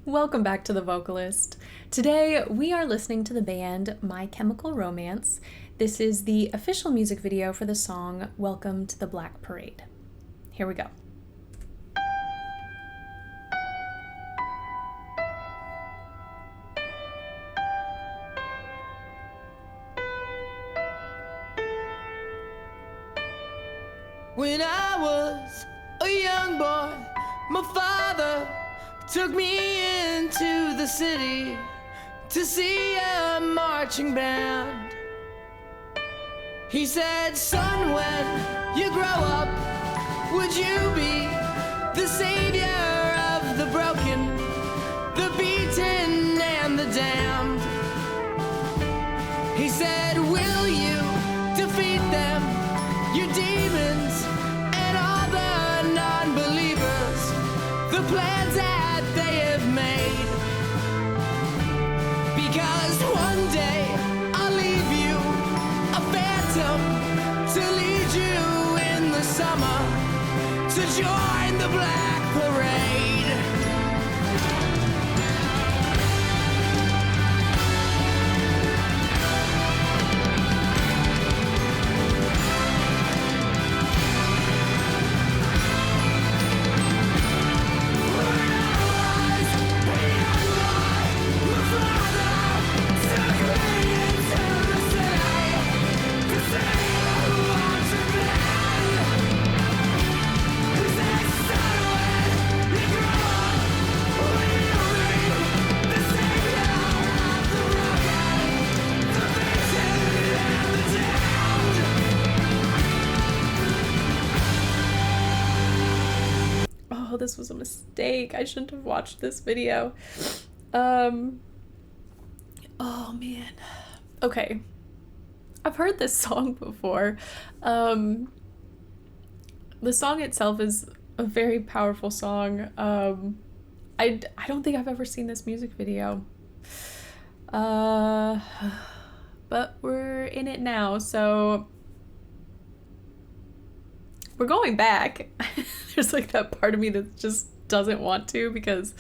Welcome back to The Vocalist. Today we are listening to the band My Chemical Romance. This is the official music video for the song Welcome to the Black Parade. Here we go. When I was a young boy, my father took me into the city to see a marching band. He said, son, when you grow up, would you be the savior of the broken, the beaten, and the damned? He said, will you defeat them, your demons, and all the non-believers, the plans that they have made? Because one day I'll leave you a phantom to lead you in the summer to join the Black Parade. Oh, this was a mistake. I shouldn't have watched this video. Oh man. Okay. I've heard this song before. The song itself is a very powerful song. I don't think I've ever seen this music video. But we're in it now, so we're going back. There's like that part of me that just doesn't want to because,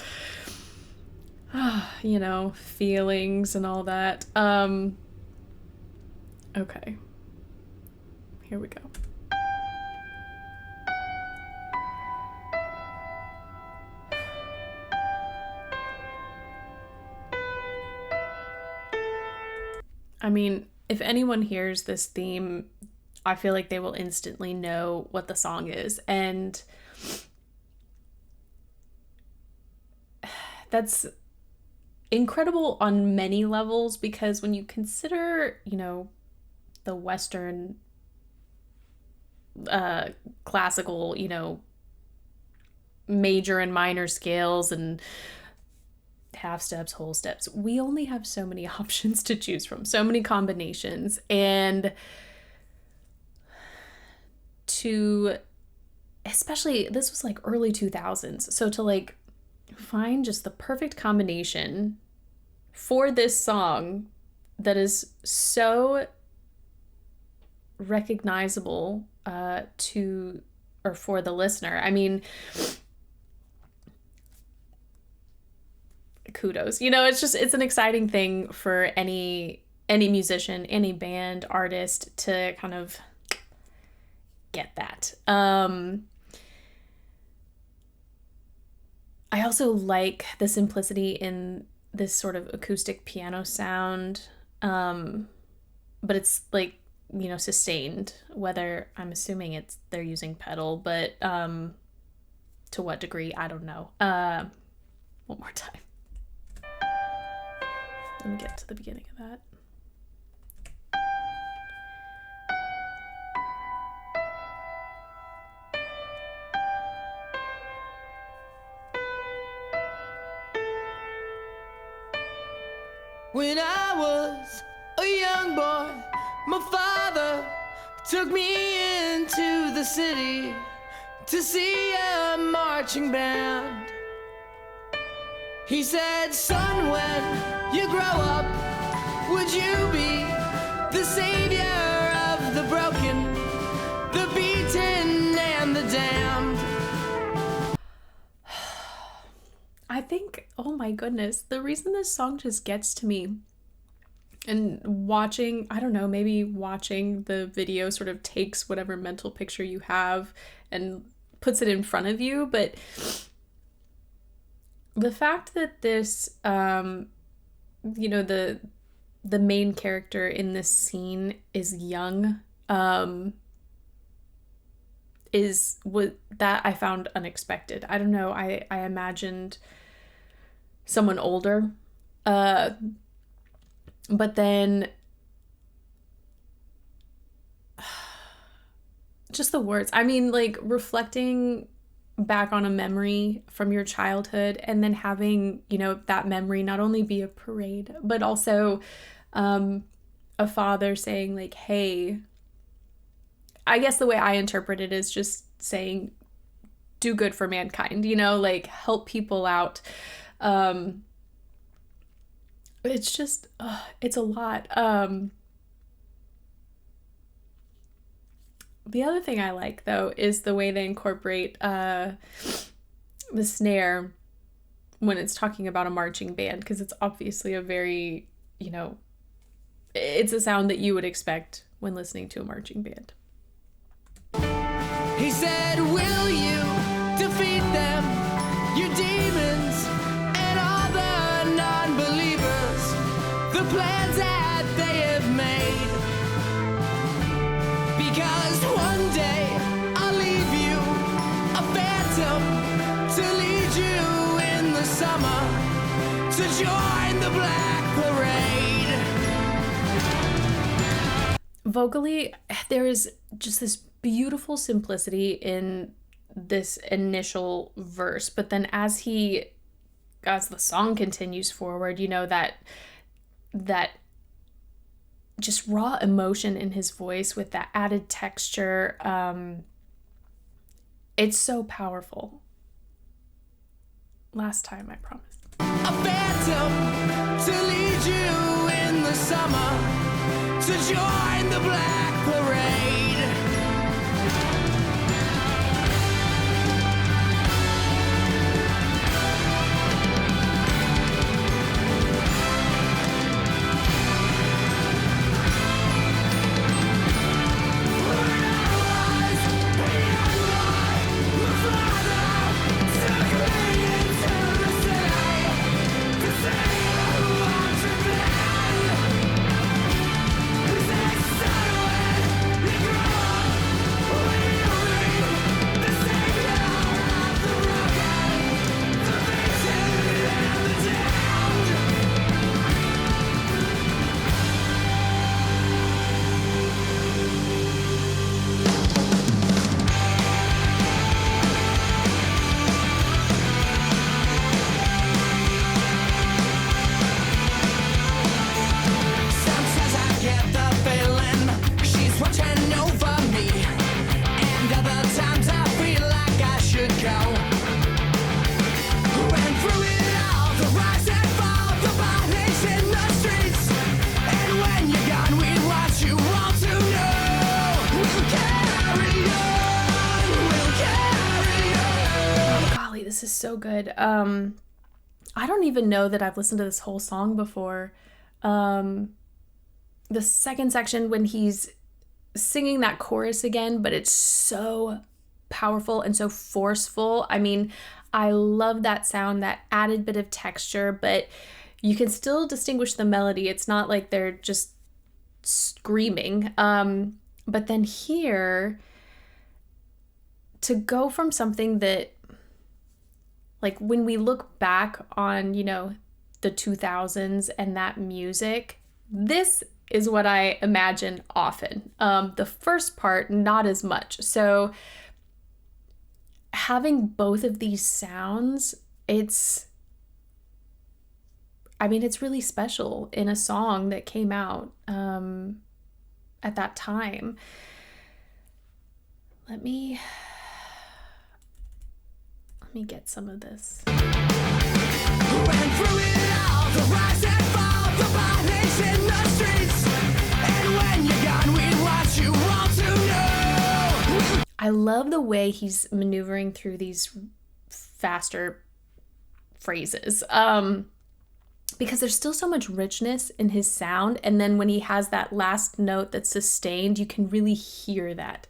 you know, feelings and all that. Okay. Here we go. I mean, if anyone hears this theme, I feel like they will instantly know what the song is. And that's incredible on many levels because when you consider, you know, the Western classical, you know, major and minor scales and half steps, whole steps, we only have so many options to choose from, so many combinations. And to, especially, this was like early 2000s, so to like find just the perfect combination for this song that is so recognizable to, or for the listener, I mean, kudos. You know, it's just, it's an exciting thing for any musician, any band, artist to kind of get that. I also like the simplicity in this sort of acoustic piano sound, but it's like, you know, sustained, whether, I'm assuming it's they're using pedal, but to what degree, I don't know. One more time. Let me get to the beginning of that. When I was a young boy, my father took me into the city to see a marching band. He said, son, when you grow up, would you be the savior of the broken, the beaten, and the damned? think, oh my goodness, the reason this song just gets to me, and watching, I don't know, maybe watching the video sort of takes whatever mental picture you have and puts it in front of you, but the fact that this, you know, the main character in this scene is young, is what that I found unexpected. I don't know, I imagined someone older, but then just the words. I mean, like, reflecting back on a memory from your childhood and then having, you know, that memory not only be a parade, but also a father saying, like, hey, I guess the way I interpret it is just saying, do good for mankind, you know, like, help people out. It's just, it's a lot. The other thing I like, though, is the way they incorporate the snare when it's talking about a marching band, because it's obviously a very, you know, it's a sound that you would expect when listening to a marching band. He said, will you defeat them, your demons, and all the non-believers, the plans that they have made? Because one day I'll leave you a phantom to lead you in the summer to join the Black Parade. Vocally, there is just this beautiful simplicity in this initial verse, but then as the song continues forward, you know, that just raw emotion in his voice with that added texture, it's so powerful. Last time, I promise. A phantom to lead you in the summer to join the Black Parade. This is so good. I don't even know that I've listened to this whole song before. The second section when he's singing that chorus again, but it's so powerful and so forceful. I mean, I love that sound, that added bit of texture, but you can still distinguish the melody. It's not like they're just screaming. But then here, to go from something that, like, when we look back on, you know, the 2000s and that music, this is what I imagine often. The first part, not as much. So having both of these sounds, it's really special in a song that came out at that time. Let me get some of this. I love the way he's maneuvering through these faster phrases. Because there's still so much richness in his sound. And then when he has that last note that's sustained, you can really hear that.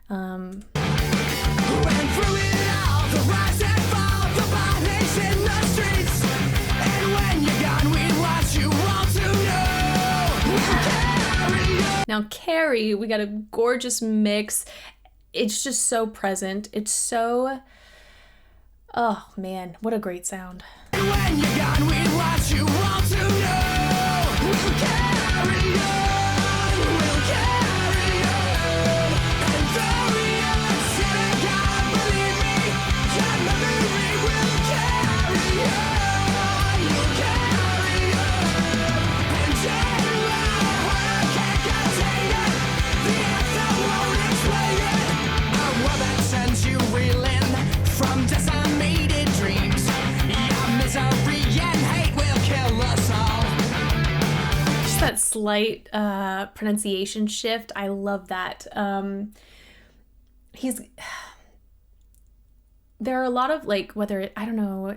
Ran through it all, the rise and fall, the bodies in the streets. And when you're gone, we want you all to know. Now, Carrie, we got a gorgeous mix. It's just so present. It's so, oh man, what a great sound. And when you're gone, we want you all to know. We'll carry on, we'll carry on. And though we are sick, God, believe me, your memory will carry on. You'll carry on. And our heart can't contain it. The anthem won't explain it. A world that sends you reeling from decimated dreams. Misery and hate will kill us all. Just that slight pronunciation shift. I love that. There are a lot of like, I don't know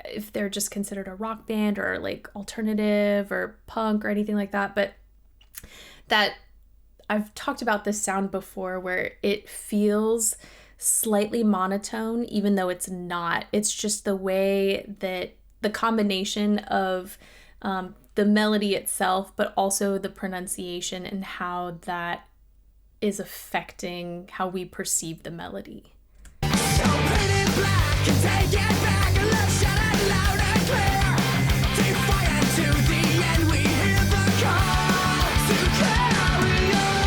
if they're just considered a rock band or like alternative or punk or anything like that, but that I've talked about this sound before where it feels slightly monotone, even though it's not. It's just the way that the combination of the melody itself, but also the pronunciation and how that is affecting how we perceive the melody. So paint it black and take it back. Let's shout it loud and clear. Defiant to the end, we hear the call to carry on.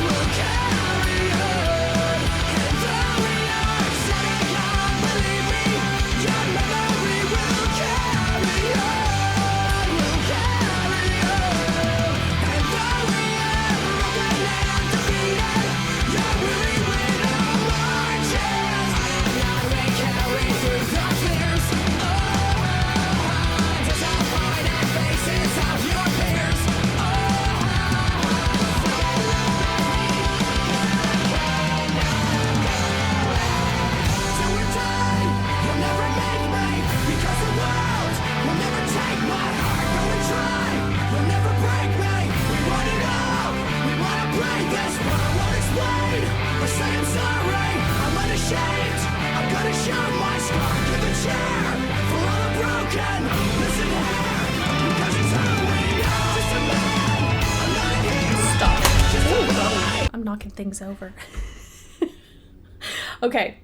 We'll carry on. And though we are setting on, believe me, your memory will carry on. We'll carry on. And though we are broken and defeated, your weary widow marches. Now we carry through the fears. Disappointed faces of your peers. Till we're done, you'll never make me, because the world will never take my heart. Going dry, will never break me. We want it all, we want to break this, but I won't explain or say I'm sorry. I'm unashamed, I'm gonna show my scar to the chair for all the broken. Listen here, because it's who we are. Just a man, I'm not a hero. Stop. Just a man. I'm knocking things over. Okay.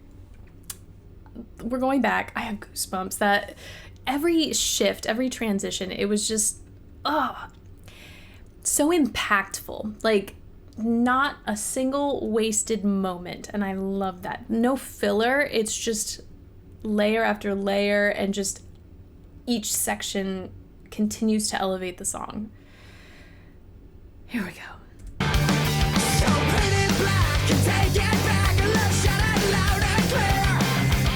We're going back. I have goosebumps. That every shift, every transition, it was just, so impactful. Like, not a single wasted moment. And I love that. No filler. It's just layer after layer, and just each section continues to elevate the song. Here we go. So paint it black and take it back. Let's shout it loud and clear.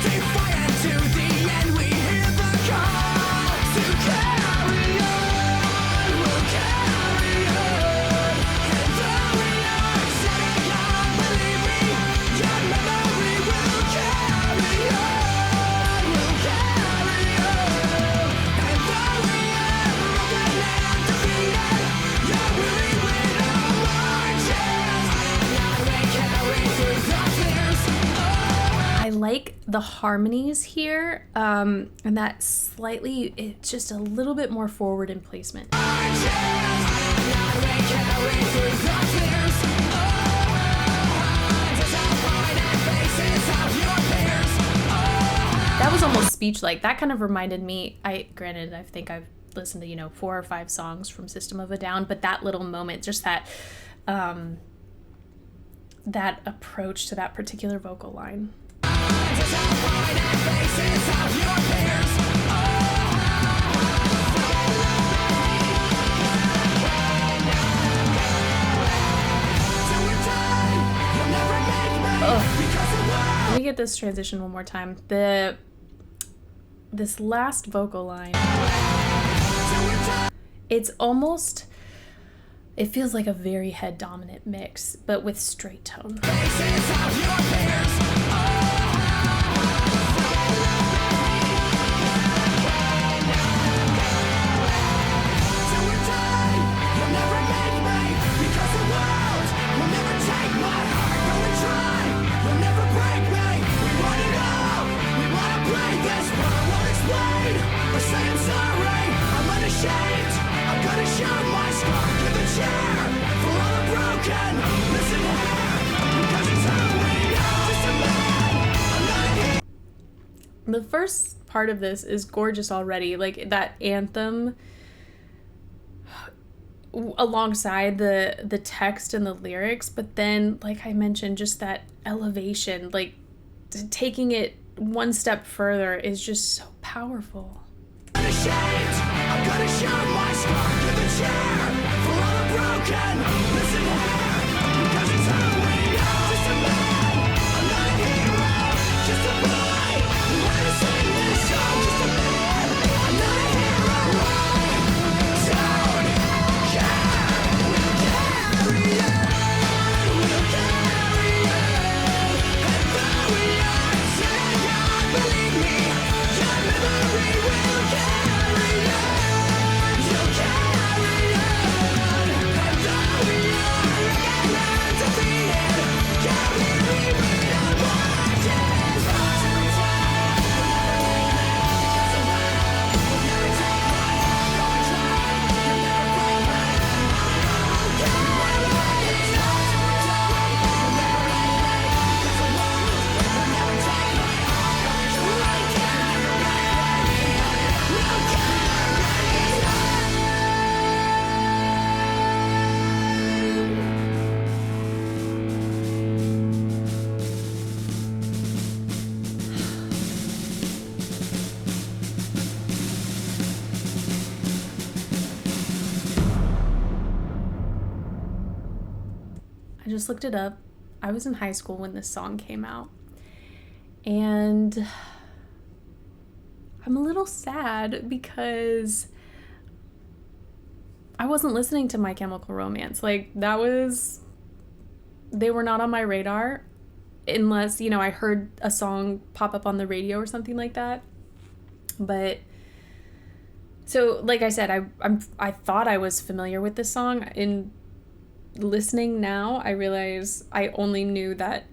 Defiant to the end, we hear the call to carry on. We'll carry on. And though we are setting on, believe me, your memory will carry on. We'll carry on. And though we are broken and defeated, your weary widow marches. Now we carry through the fears. I like the harmonies here, and that slightly, it's just a little bit more forward in placement. That was almost speech-like. That kind of reminded me, I think I've listened to, 4 or 5 songs from System of a Down, but that little moment, just that, that approach to that particular vocal line. Let me get this transition one more time. This last vocal line, it feels like a very head dominant mix, but with straight tone. The first part of this is gorgeous already. Like that anthem alongside the text and the lyrics, but then, like I mentioned, just that elevation, like taking it one step further is just so powerful. Ashamed, I'm gonna show my scar to the chair for all the broken. Listen here, because it's who we are. Just a man, I'm not a hero. Just a boy who had to sing this song. Just a man, I'm not a hero. Don't care. We'll carry on. We'll carry on. And though we are sad, believe me, your memory will carry on. You'll carry on. And though we are again undefeated, carry me with our watches on. I just looked it up. I was in high school when this song came out. And I'm a little sad because I wasn't listening to My Chemical Romance. Like, they were not on my radar unless, I heard a song pop up on the radio or something like that. But, so, like I said, I thought I was familiar with this song. In listening now, I realize I only knew that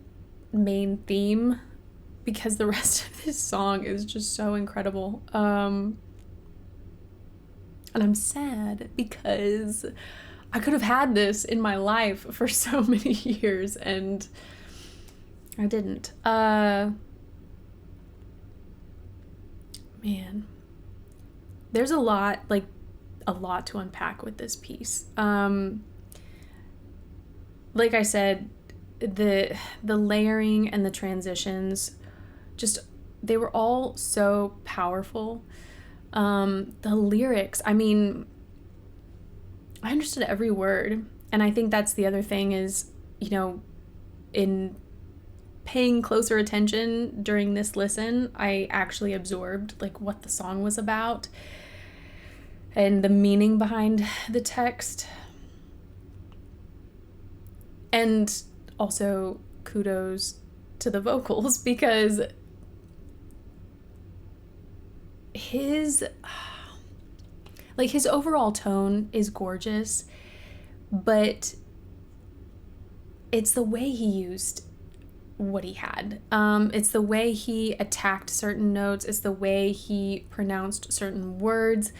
main theme because the rest of this song is just so incredible. And I'm sad because I could have had this in my life for so many years and I didn't. Man, there's a lot to unpack with this piece. Like I said, the layering and the transitions, just, they were all so powerful. The lyrics, I mean, I understood every word. And I think that's the other thing is, in paying closer attention during this listen, I actually absorbed like what the song was about and the meaning behind the text. And also kudos to the vocals because his overall tone is gorgeous, but it's the way he used what he had. It's the way he attacked certain notes. It's the way he pronounced certain words.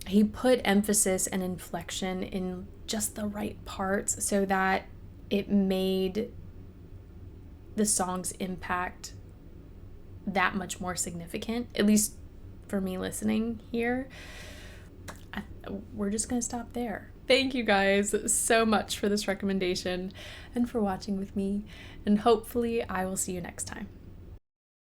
He put emphasis and inflection in just the right parts so that it made the song's impact that much more significant, at least for me listening here. We're just gonna stop there. Thank you guys so much for this recommendation and for watching with me, and hopefully I will see you next time.